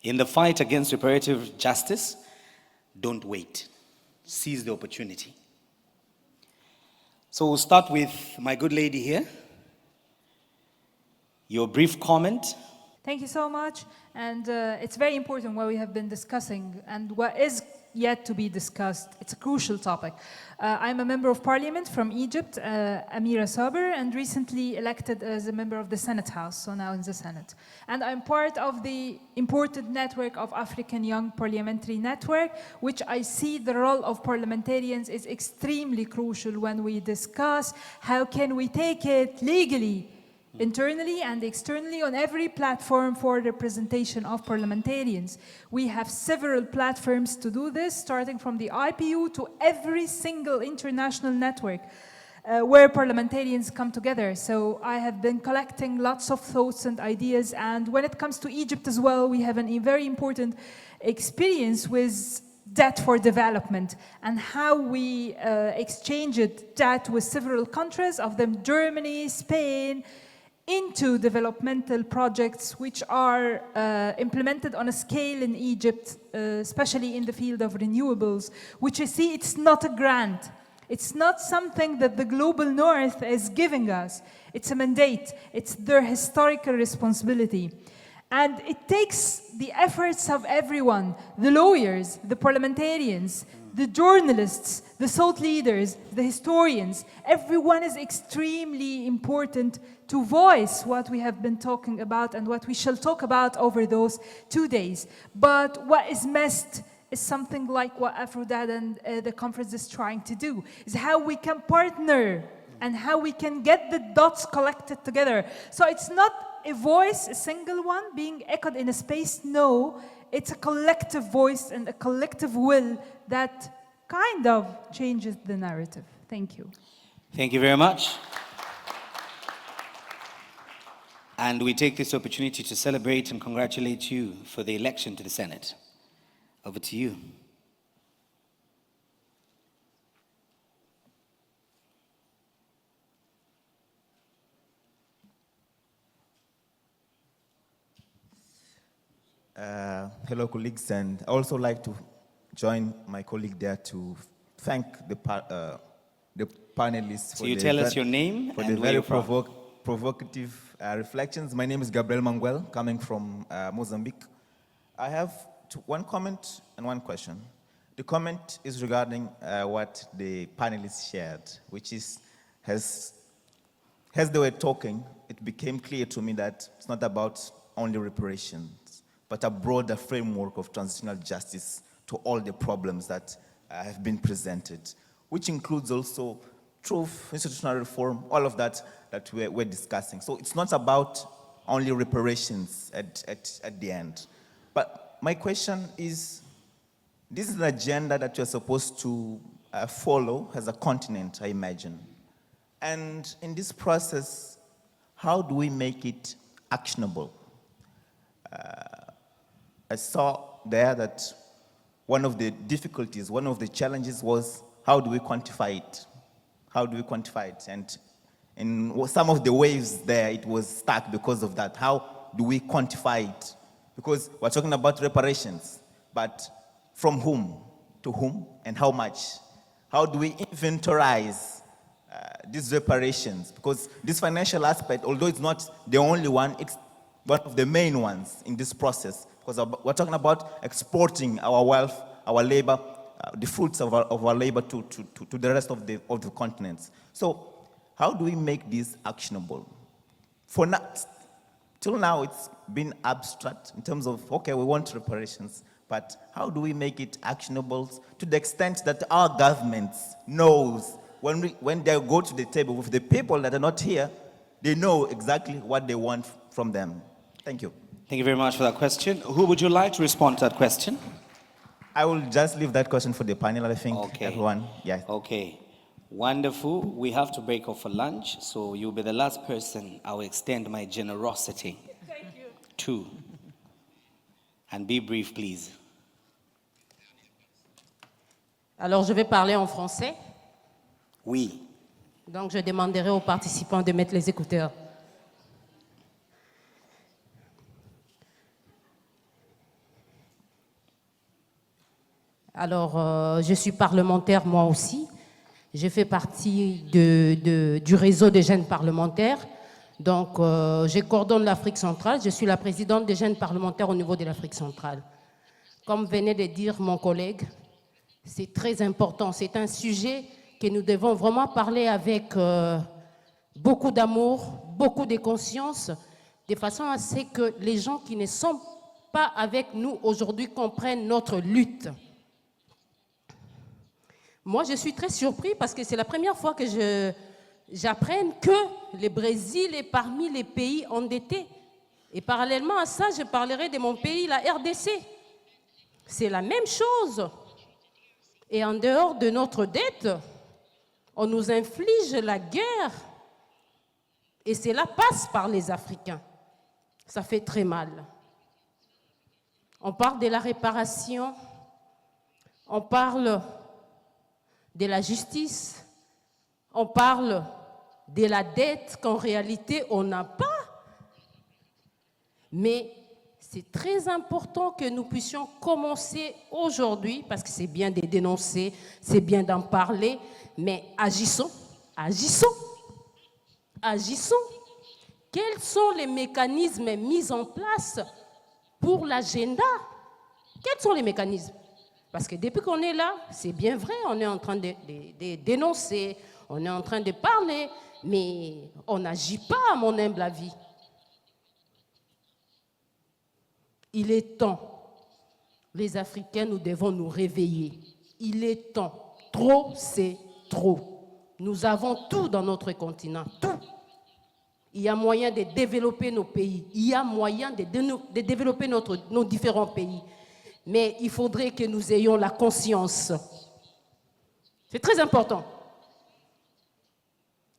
In the fight against reparative justice, don't wait. Seize the opportunity. So we'll start with my good lady here. Your brief comment. Thank you so much. And it's very important what we have been discussing and what is yet to be discussed. It's a crucial topic. I'm a member of parliament from Egypt, Amira Saber, and recently elected as a member of the Senate House, so now in the Senate. And I'm part of the important network of African Young Parliamentary Network, which I see the role of parliamentarians is extremely crucial when we discuss how can we take it legally, internally and externally on every platform for representation of parliamentarians. We have several platforms to do this, starting from the IPU to every single international network where parliamentarians come together. So I have been collecting lots of thoughts and ideas, and when it comes to Egypt as well, we have a very important experience with debt for development and how we exchanged debt with several countries, of them Germany, Spain, into developmental projects which are implemented on a scale in Egypt, especially in the field of renewables, which you see it's not a grant. It's not something that the global north is giving us. It's a mandate. It's their historical responsibility. And it takes the efforts of everyone, the lawyers, the parliamentarians, the journalists, the thought leaders, the historians. Everyone is extremely important to voice what we have been talking about and what we shall talk about over those 2 days. But what is missed is something like what AfCoDD and the conference is trying to do, is how we can partner and how we can get the dots collected together. So it's not a voice, a single one, being echoed in a space. No, it's a collective voice and a collective will that kind of changes the narrative. Thank you. Thank you very much. And we take this opportunity to celebrate and congratulate you for the election to the Senate. Over to you. Hello, colleagues, and I also like to join my colleague there to thank the panelists so you tell us your name for and the where very you're from. provocative reflections. My name is Gabriel Manguel, coming from Mozambique. I have one comment and one question. The comment is regarding what the panelists shared, which is, as they were talking, it became clear to me that it's not about only reparations, but a broader framework of transitional justice to all the problems that have been presented, which includes also truth, institutional reform, all of that we're discussing. So it's not about only reparations at the end. But my question is, this is an agenda that you're supposed to follow as a continent, I imagine. And in this process, how do we make it actionable? I saw there that one of the difficulties, one of the challenges was, how do we quantify it? How do we quantify it? And in some of the waves there, it was stuck because of that. How do we quantify it? Because we're talking about reparations, but from whom, to whom, and how much? How do we inventorize these reparations? Because this financial aspect, although it's not the only one, it's one of the main ones in this process. Because we're talking about exporting our wealth, our labor, the fruits of our labor to the rest of the continents. So how do we make this actionable? For now, till now, it's been abstract in terms of, okay, we want reparations, but how do we make it actionable to the extent that our governments knows when they go to the table with the people that are not here, they know exactly what they want from them. Thank you. Thank you very much for that question. Who would you like to respond to that question? I will just leave that question for the panel, I think. Okay. Everyone, yeah. Okay. Wonderful. We have to break off for lunch, so you'll be the last person I will extend my generosity to. And be brief, please. Alors, je vais parler en français. Oui. Donc, je demanderai aux participants de mettre les écouteurs. Alors, je suis parlementaire moi aussi. Je fais partie du réseau des jeunes parlementaires. Donc, je coordonne l'Afrique centrale. Je suis la présidente des jeunes parlementaires au niveau de l'Afrique centrale. Comme venait de dire mon collègue, c'est très important. C'est un sujet que nous devons vraiment parler avec beaucoup d'amour, beaucoup de conscience, de façon à ce que les gens qui ne sont pas avec nous aujourd'hui comprennent notre lutte. Moi, je suis très surpris parce que c'est la première fois que j'apprends que le Brésil est parmi les pays endettés. Et parallèlement à ça, je parlerai de mon pays, la RDC. C'est la même chose. Et en dehors de notre dette, on nous inflige la guerre. Et cela passe par les Africains. Ça fait très mal. On parle de la réparation, on parle de la justice, on parle de la dette qu'en réalité on n'a pas. Mais c'est très important que nous puissions commencer aujourd'hui, parce que c'est bien de dénoncer, c'est bien d'en parler, mais agissons, agissons, agissons. Quels sont les mécanismes mis en place pour l'agenda? Quels sont les mécanismes? Parce que depuis qu'on est là, c'est bien vrai, on est en train de dénoncer, on est en train de parler, mais on n'agit pas, à mon humble avis. Il est temps. Les Africains, nous devons nous réveiller. Il est temps. Trop, c'est trop. Nous avons tout dans notre continent, tout. Il y a moyen de développer nos pays. Il y a moyen de développer nos différents pays. Mais il faudrait que nous ayons la conscience. C'est très important.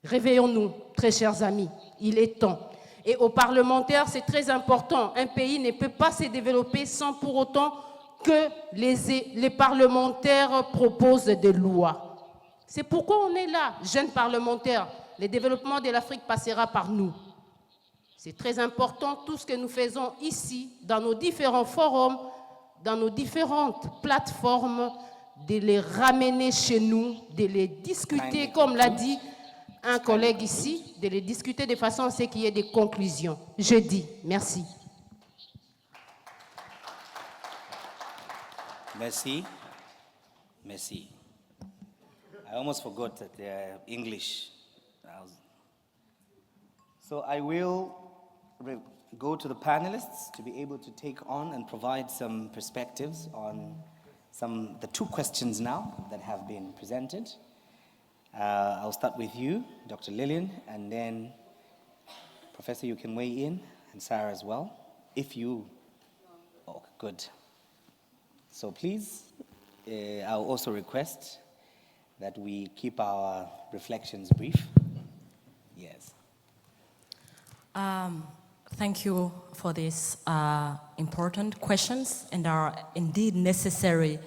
Réveillons-nous, très chers amis. Il est temps. Et aux parlementaires, c'est très important. Un pays ne peut pas se développer sans pour autant que les parlementaires proposent des lois. C'est pourquoi on est là, jeunes parlementaires. Le développement de l'Afrique passera par nous. C'est très important, tout ce que nous faisons ici, dans nos différents forums, dans nos différentes plateformes, de les ramener chez nous, de les discuter, comme l'a dit un collègue ici, de les discuter de façon à ce qu'il y ait des conclusions. Je dis merci. Merci. Merci. I almost forgot that they're English. So I will go to the panelists to be able to take on and provide some perspectives on the two questions now that have been presented. I'll start with you, Dr. Lillian, and then Professor, you can weigh in, and Sarah as well, if you... Oh, good. So please, I'll also request that we keep our reflections brief. Yes. Thank you for these important questions, and are indeed necessary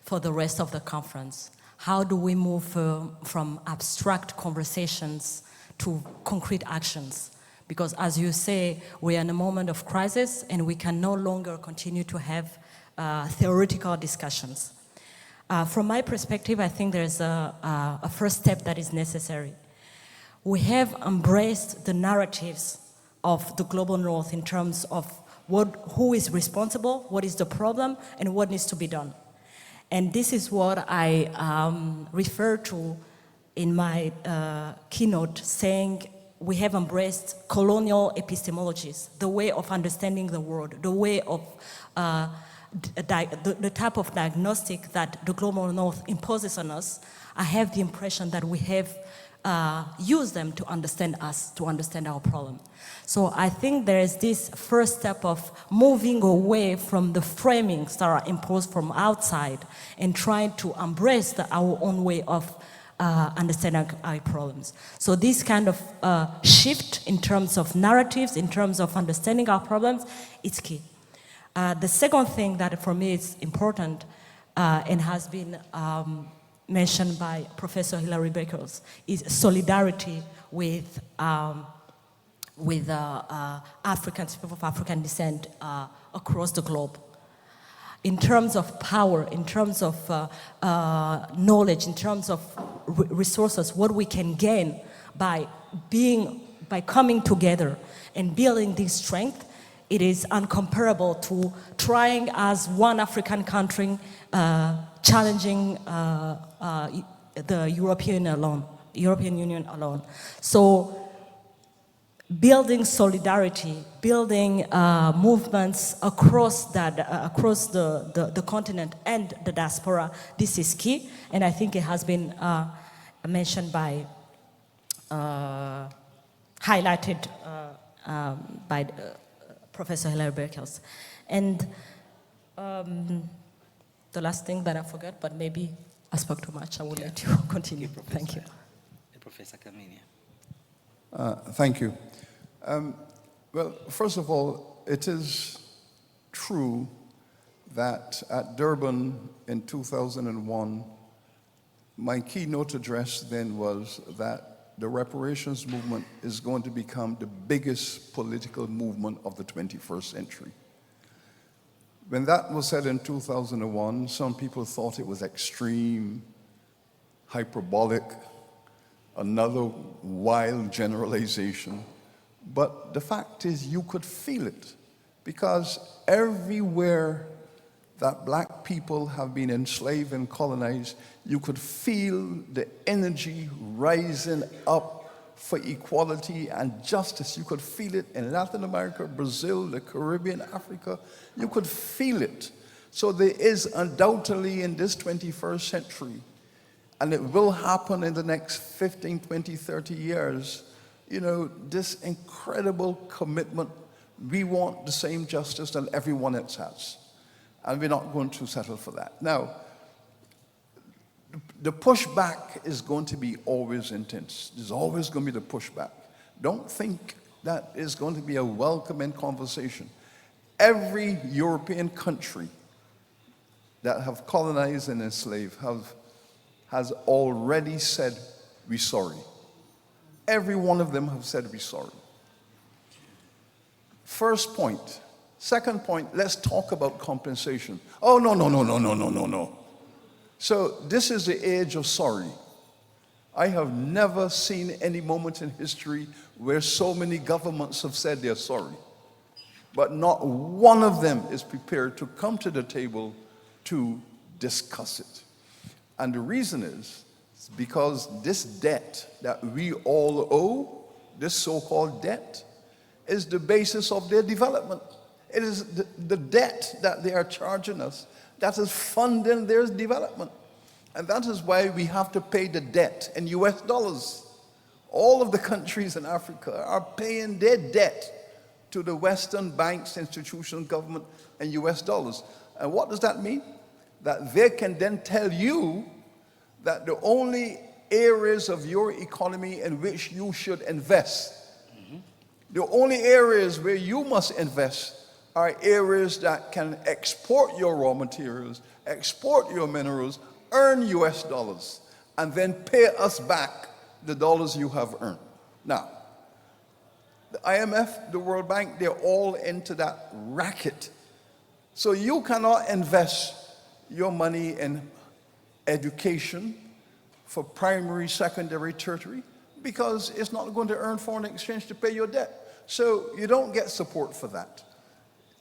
for the rest of the conference. How do we move from abstract conversations to concrete actions? Because as you say, we are in a moment of crisis and we can no longer continue to have theoretical discussions. From my perspective, I think there's a first step that is necessary. We have embraced the narratives of the global north in terms of who is responsible, what is the problem, and what needs to be done. And this is what I refer to in my keynote, saying we have embraced colonial epistemologies, the way of understanding the world, the way of the type of diagnostic that the global north imposes on us. I have the impression that we have used them to understand us, to understand our problem. So I think there is this first step of moving away from the framings that are imposed from outside and trying to embrace our own way of understanding our problems. So this kind of shift in terms of narratives, in terms of understanding our problems, it's key. The second thing that for me is important and has been mentioned by Professor Hilary Beckles is solidarity with Africans, people of African descent across the globe. in terms of power, in terms of knowledge, in terms of resources, what we can gain by coming together and building this strength, it is incomparable to trying as one African country challenging the European Union alone. So building solidarity, building movements across the continent and the diaspora, this is key, and I think it has been mentioned by, highlighted by Professor Hilary Berkels. And the last thing that I forgot, but maybe I spoke too much, I will let you continue. Thank you. Professor Kamenia. Thank you. Well, first of all, it is true that at Durban in 2001, my keynote address then was that the reparations movement is going to become the biggest political movement of the 21st century. When that was said in 2001, some people thought it was extreme, hyperbolic, another wild generalization. But the fact is, you could feel it, because everywhere that black people have been enslaved and colonized, you could feel the energy rising up for equality and justice. You could feel it in Latin America, Brazil, the Caribbean, Africa. You could feel it. So there is undoubtedly in this 21st century, and it will happen in the next 15, 20, 30 years, you know, this incredible commitment. We want the same justice that everyone else has, and we're not going to settle for that. Now, the pushback is going to be always intense. There's always going to be the pushback. Don't think that is going to be a welcoming conversation. Every European country that have colonized and enslaved has already said, we're sorry. Every one of them have said, we're sorry. First point. Second point, let's talk about compensation. Oh, no. So this is the age of sorry. I have never seen any moment in history where so many governments have said they're sorry. But not one of them is prepared to come to the table to discuss it. And the reason is because this debt that we all owe, this so-called debt, is the basis of their development. It is the debt that they are charging us that is funding their development. And that is why we have to pay the debt in US dollars. All of the countries in Africa are paying their debt to the Western banks, institutions, government, and US dollars. And what does that mean? That they can then tell you that the only areas of your economy in which you should invest, the only areas where you must invest are areas that can export your raw materials, export your minerals, earn US dollars, and then pay us back the dollars you have earned. Now, the IMF, the World Bank, they're all into that racket. So you cannot invest your money in education for primary, secondary, tertiary, because it's not going to earn foreign exchange to pay your debt. So you don't get support for that.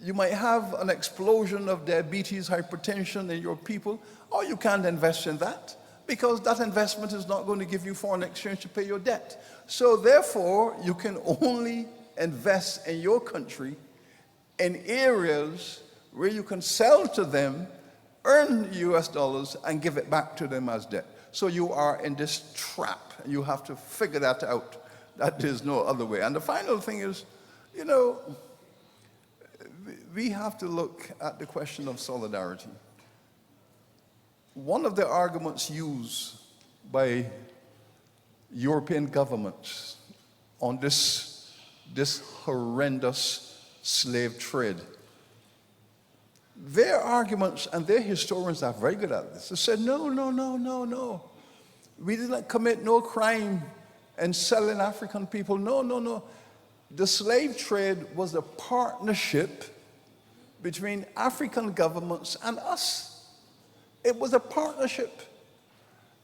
You might have an explosion of diabetes, hypertension in your people, or you can't invest in that, because that investment is not going to give you foreign exchange to pay your debt. So therefore, you can only invest in your country in areas where you can sell to them, earn US dollars, and give it back to them as debt. So you are in this trap, and you have to figure that out, that there's no other way. And the final thing is, you know, we have to look at the question of solidarity. One of the arguments used by European governments on this horrendous slave trade, their arguments, and their historians are very good at this, they said, no. We didn't commit no crime in selling African people. No. The slave trade was a partnership between African governments and us. It was a partnership.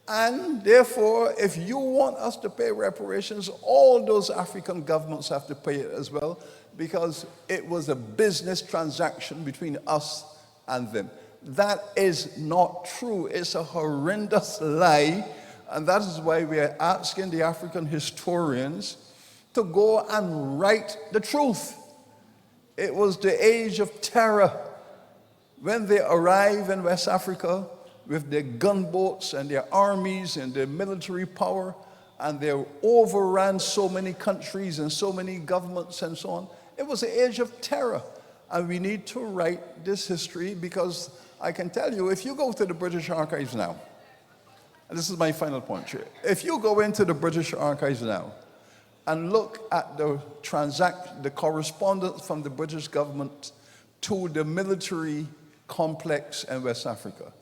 And therefore, if you want us to pay reparations, all those African governments have to pay it as well, because it was a business transaction between us and them. That is not true. It's a horrendous lie, and that is why we are asking the African historians to go and write the truth. It was the age of terror when they arrived in West Africa with their gunboats and their armies and their military power, and they overran so many countries and so many governments and so on. It was the age of terror, and we need to write this history, because I can tell you, if you go to the British Archives now, and this is my final point here, if you go into the British Archives now and look at the correspondence from the British government to the military complex in West Africa,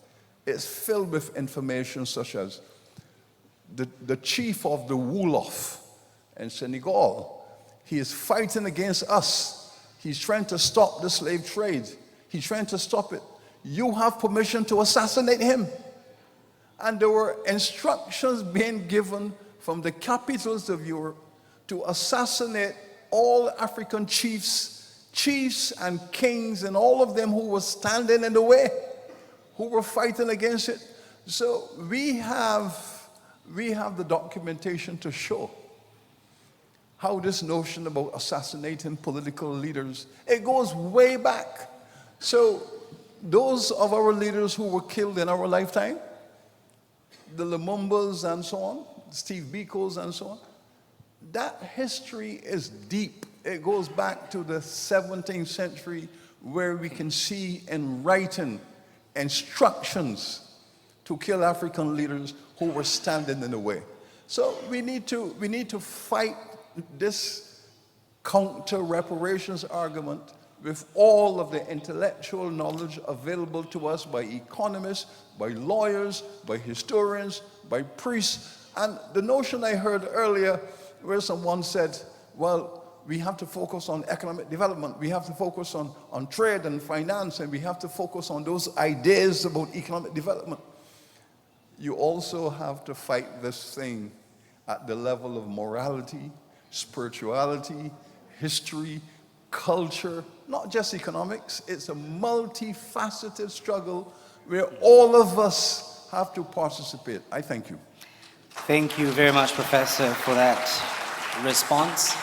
it's filled with information such as the chief of the Wolof in Senegal, he is fighting against us. He's trying to stop the slave trade. He's trying to stop it. You have permission to assassinate him. And there were instructions being given from the capitals of Europe to assassinate all African chiefs and kings and all of them who were standing in the way, who were fighting against it. So we have the documentation to show how this notion about assassinating political leaders, it goes way back. So those of our leaders who were killed in our lifetime, the Lumumbas and so on, Steve Bikos and so on, that history is deep. It goes back to the 17th century, where we can see in writing instructions to kill African leaders who were standing in the way. So we need to fight this counter-reparations argument with all of the intellectual knowledge available to us by economists, by lawyers, by historians, by priests. And the notion I heard earlier where someone said, well, we have to focus on economic development, we have to focus on trade and finance, and we have to focus on those ideas about economic development. You also have to fight this thing at the level of morality, spirituality, history, culture, not just economics. It's a multifaceted struggle where all of us have to participate. I thank you. Thank you very much, Professor, for that response.